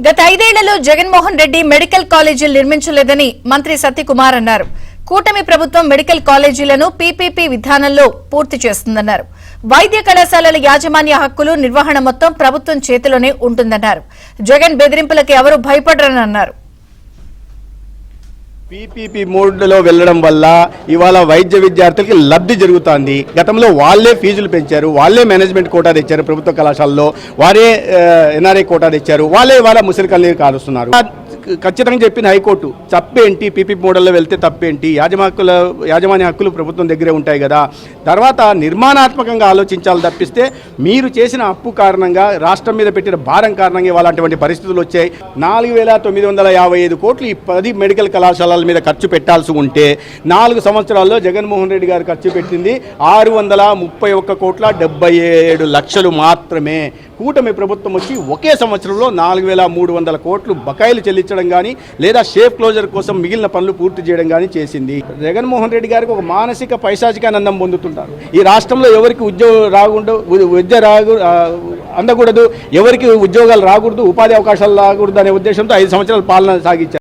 గత 5 ఏళ్లలో జగన్మోహన్ రెడ్డి మెడికల్ కాలేజీలు నిర్మించలేదని మంత్రి సత్యకుమార్ అన్నారు. కూటమి ప్రభుత్వం మెడికల్ కాలేజీలను పీపీపీ విధానంలో పూర్తి చేస్తుందన్నారు. వైద్య కళాశాలల యాజమాన్య హక్కులు నిర్వహణ మొత్తం ప్రభుత్వం చేతిలోనే ఉంటుందన్నారు. జగన్ బెదిరింపులకు ఎవరూ భయపడరని అన్నారు. పీపీపీ మోడ్లో వెళ్లడం వల్ల ఇవాళ వైద్య విద్యార్థులకి లబ్ధి జరుగుతోంది. గతంలో వాళ్ళే ఫీజులు పెంచారు, వాళ్ళే మేనేజ్మెంట్ కోటా తెచ్చారు, ప్రభుత్వ కళాశాలలో వారే ఎన్ఆర్ఐ కోటా తెచ్చారు, వాళ్ళే ఇవాళ ముసలి కన్నీరు కారుస్తున్నారు. ఖచ్చితంగా చెప్పిన హైకోర్టు తప్పేంటి, పీపీపీ మోడల్లో వెళ్తే తప్పేంటి, యాజమాన్య హక్కులు ప్రభుత్వం దగ్గరే ఉంటాయి కదా. తర్వాత నిర్మాణాత్మకంగా ఆలోచించాలి తప్పిస్తే మీరు చేసిన అప్పు కారణంగా రాష్ట్రం మీద పెట్టిన భారం కారణంగా ఇవాళ అటువంటి పరిస్థితులు వచ్చాయి. 4,955 కోట్లు ఈ 10 మెడికల్ కళాశాలల మీద ఖర్చు పెట్టాల్సి ఉంటే 4 సంవత్సరాల్లో జగన్మోహన్ రెడ్డి గారు ఖర్చు పెట్టింది 631,77 లక్షలు మాత్రమే. కూటమి ప్రభుత్వం వచ్చి ఒకే సంవత్సరంలో 4,300 కోట్లు బకాయిలు చెల్లించడం కానీ లేదా షేప్ క్లోజర్ కోసం మిగిలిన పనులు పూర్తి చేయడం కానీ చేసింది. జగన్మోహన్ రెడ్డి గారికి ఒక మానసిక పైశాచికానందం పొందుతుంటారు. ఈ రాష్ట్రంలో ఎవరికి అందకూడదు, ఎవరికి ఉద్యోగాలు రాకూడదు, ఉపాధి అవకాశాలు రాకూడదు అనే ఉద్దేశంతో 5 సంవత్సరాలు పాలన సాగించారు.